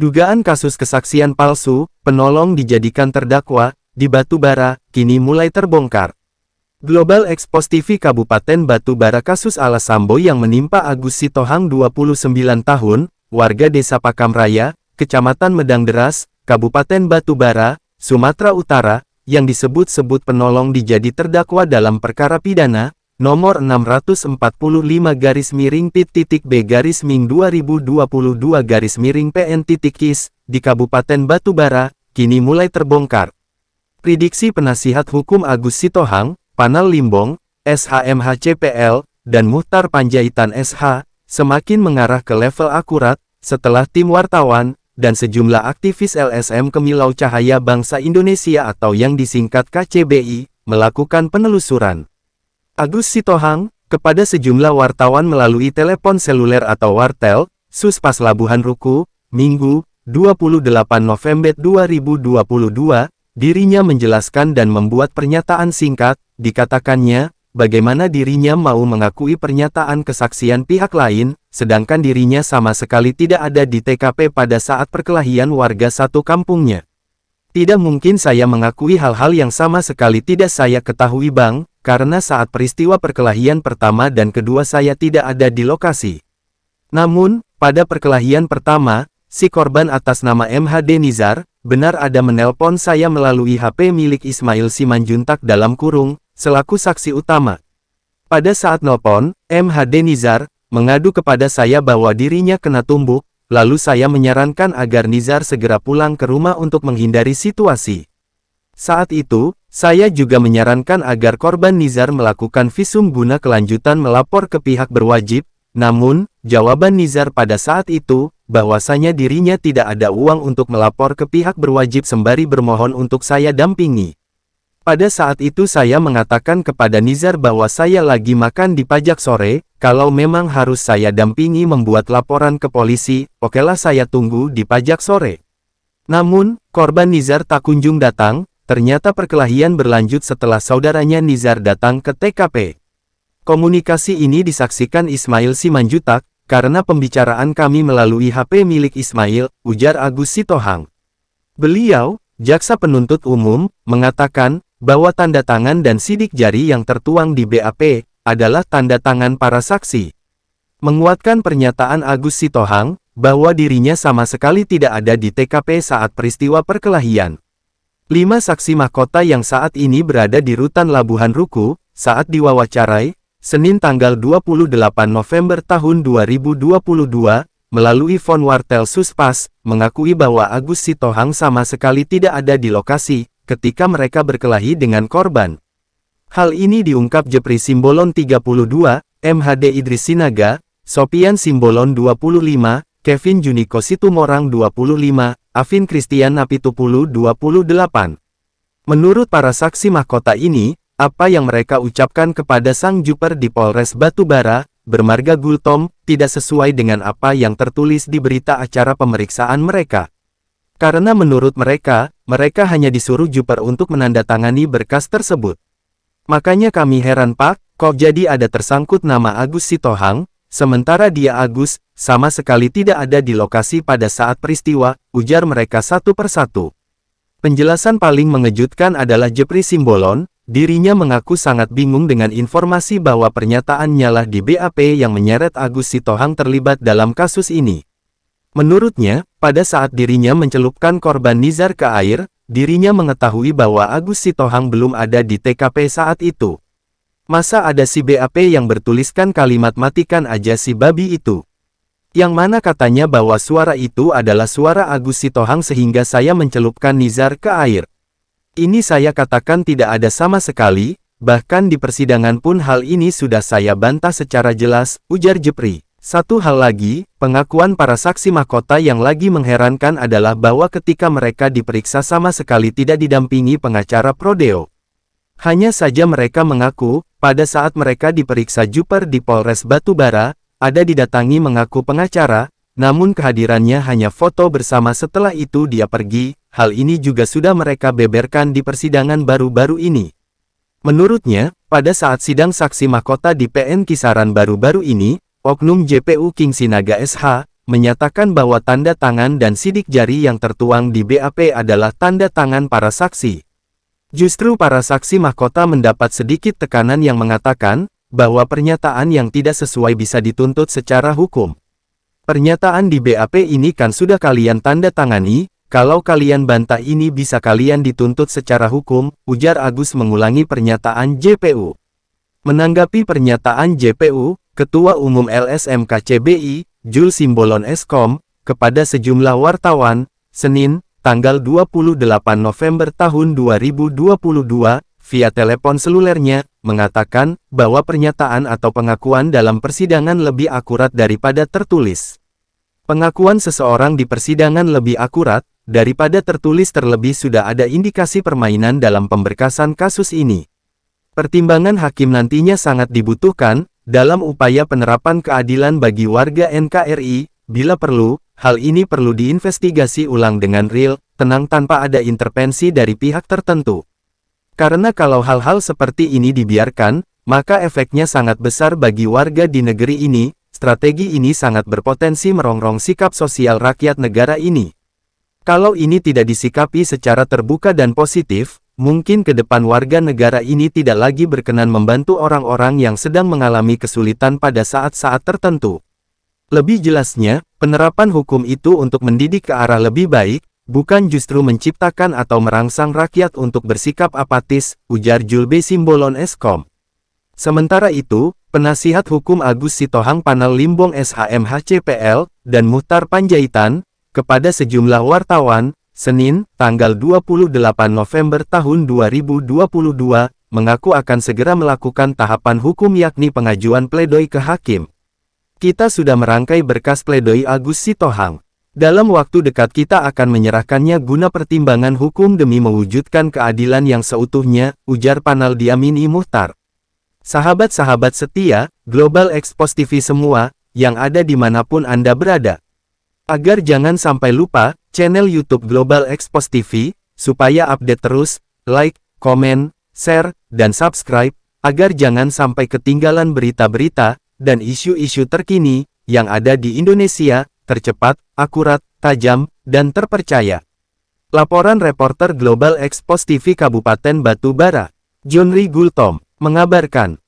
Dugaan kasus kesaksian palsu, penolong dijadikan terdakwa, di Batubara, kini mulai terbongkar. Global Expos TV Kabupaten Batubara kasus ala Sambo yang menimpa Agus Sitohang 29 tahun, warga Desa Pakam Raya, Kecamatan Medang Deras, Kabupaten Batubara, Sumatera Utara, yang disebut-sebut penolong dijadi terdakwa dalam perkara pidana, nomor 645-Pit-B-2022-PN-KIS, di Kabupaten Batubara, kini mulai terbongkar. Prediksi penasihat hukum Agus Sitohang, Panal Limbong, SHMHCPL, dan Muhtar Panjaitan SH, semakin mengarah ke level akurat, setelah tim wartawan, dan sejumlah aktivis LSM Kemilau Cahaya Bangsa Indonesia atau yang disingkat KCBI, melakukan penelusuran Agus Sitohang kepada sejumlah wartawan melalui telepon seluler atau wartel, Suspas Labuhan Ruku, Minggu, 28 November 2022, dirinya menjelaskan dan membuat pernyataan singkat, dikatakannya, bagaimana dirinya mau mengakui pernyataan kesaksian pihak lain, sedangkan dirinya sama sekali tidak ada di TKP pada saat perkelahian warga satu kampungnya. Tidak mungkin saya mengakui hal-hal yang sama sekali tidak saya ketahui Bang, karena saat peristiwa perkelahian pertama dan kedua saya tidak ada di lokasi. Namun, pada perkelahian pertama, si korban atas nama MHD Nizar, benar ada menelpon saya melalui HP milik Ismail Simanjuntak dalam kurung, selaku saksi utama. Pada saat nelpon, MHD Nizar, mengadu kepada saya bahwa dirinya kena tumbuk, lalu saya menyarankan agar Nizar segera pulang ke rumah untuk menghindari situasi. Saat itu, saya juga menyarankan agar korban Nizar melakukan visum guna kelanjutan melapor ke pihak berwajib, namun, jawaban Nizar pada saat itu, bahwasanya dirinya tidak ada uang untuk melapor ke pihak berwajib sembari bermohon untuk saya dampingi. Pada saat itu saya mengatakan kepada Nizar bahwa saya lagi makan di pajak sore, kalau memang harus saya dampingi membuat laporan ke polisi, okelah saya tunggu di pajak sore. Namun, korban Nizar tak kunjung datang. Ternyata perkelahian berlanjut setelah saudaranya Nizar datang ke TKP. Komunikasi ini disaksikan Ismail Simanjuntak, karena pembicaraan kami melalui HP milik Ismail, ujar Agus Sitohang. Beliau, jaksa penuntut umum, mengatakan, bahwa tanda tangan dan sidik jari yang tertuang di BAP, adalah tanda tangan para saksi. Menguatkan pernyataan Agus Sitohang, bahwa dirinya sama sekali tidak ada di TKP saat peristiwa perkelahian. 5 saksi mahkota yang saat ini berada di Rutan Labuhan Ruku, saat diwawancarai, Senin tanggal 28 November tahun 2022, melalui phone wartel Suspas, mengakui bahwa Agus Sitohang sama sekali tidak ada di lokasi, ketika mereka berkelahi dengan korban. Hal ini diungkap Jepri Simbolon 32, MHD Idris Sinaga, Sopian Simbolon 25, Kevin Juniko Situmorang 25, Afin Christian Napitupulu 28. Menurut para saksi mahkota ini, apa yang mereka ucapkan kepada sang Juper di Polres Batubara, bermarga Gultom, tidak sesuai dengan apa yang tertulis di berita acara pemeriksaan mereka. Karena menurut mereka, mereka hanya disuruh Juper untuk menandatangani berkas tersebut. Makanya kami heran Pak, kok jadi ada tersangkut nama Agus Sitohang, sementara dia Agus, sama sekali tidak ada di lokasi pada saat peristiwa, ujar mereka satu persatu. Penjelasan paling mengejutkan adalah Jepri Simbolon, dirinya mengaku sangat bingung dengan informasi bahwa pernyataan nyalah di BAP yang menyeret Agus Sitohang terlibat dalam kasus ini. Menurutnya, pada saat dirinya mencelupkan korban Nizar ke air, dirinya mengetahui bahwa Agus Sitohang belum ada di TKP saat itu. Masa ada si BAP yang bertuliskan kalimat matikan aja si babi itu? Yang mana katanya bahwa suara itu adalah suara Agus Sitohang sehingga saya mencelupkan Nizar ke air. Ini saya katakan tidak ada sama sekali, bahkan di persidangan pun hal ini sudah saya bantah secara jelas, ujar Jepri. Satu hal lagi, pengakuan para saksi mahkota yang lagi mengherankan adalah bahwa ketika mereka diperiksa sama sekali tidak didampingi pengacara Prodeo. Hanya saja mereka mengaku, pada saat mereka diperiksa Juper di Polres Batubara, ada didatangi mengaku pengacara, namun kehadirannya hanya foto bersama setelah itu dia pergi, hal ini juga sudah mereka beberkan di persidangan baru-baru ini. Menurutnya, pada saat sidang saksi mahkota di PN Kisaran baru-baru ini, Oknum JPU King Sinaga SH, menyatakan bahwa tanda tangan dan sidik jari yang tertuang di BAP adalah tanda tangan para saksi. Justru para saksi mahkota mendapat sedikit tekanan yang mengatakan bahwa pernyataan yang tidak sesuai bisa dituntut secara hukum. Pernyataan di BAP ini kan sudah kalian tanda tangani, kalau kalian bantah ini bisa kalian dituntut secara hukum, ujar Agus mengulangi pernyataan JPU. Menanggapi pernyataan JPU, Ketua Umum LSM KCBI, Jules Simbolon Eskom, kepada sejumlah wartawan, Senin, tanggal 28 November tahun 2022, via telepon selulernya, mengatakan bahwa pernyataan atau pengakuan dalam persidangan lebih akurat daripada tertulis. Pengakuan seseorang di persidangan lebih akurat daripada tertulis, terlebih sudah ada indikasi permainan dalam pemberkasan kasus ini. Pertimbangan hakim nantinya sangat dibutuhkan dalam upaya penerapan keadilan bagi warga NKRI. Bila perlu, hal ini perlu diinvestigasi ulang dengan real, tenang tanpa ada intervensi dari pihak tertentu. Karena kalau hal-hal seperti ini dibiarkan, maka efeknya sangat besar bagi warga di negeri ini. Strategi ini sangat berpotensi merongrong sikap sosial rakyat negara ini. Kalau ini tidak disikapi secara terbuka dan positif, mungkin ke depan warga negara ini tidak lagi berkenan membantu orang-orang yang sedang mengalami kesulitan pada saat-saat tertentu. Lebih jelasnya, penerapan hukum itu untuk mendidik ke arah lebih baik, bukan justru menciptakan atau merangsang rakyat untuk bersikap apatis, ujar Jules Simbolon Eskom. Sementara itu, penasihat hukum Agus Sitohang Panel Limbong SHMH-CPL, dan Muhtar Panjaitan, kepada sejumlah wartawan, Senin, tanggal 28 November tahun 2022, mengaku akan segera melakukan tahapan hukum yakni pengajuan pledoi ke hakim. Kita sudah merangkai berkas pledoi Agus Sitohang. Dalam waktu dekat kita akan menyerahkannya guna pertimbangan hukum demi mewujudkan keadilan yang seutuhnya, ujar Panel Diamini Muhtar. Sahabat-sahabat setia, Global Expos TV semua, yang ada dimanapun Anda berada. Agar jangan sampai lupa, channel YouTube Global Expos TV, supaya update terus, like, komen, share, dan subscribe, agar jangan sampai ketinggalan berita-berita, dan isu-isu terkini, yang ada di Indonesia, tercepat, akurat, tajam, dan terpercaya. Laporan reporter Global Expos TV Kabupaten Batubara, Jonri Gultom, mengabarkan.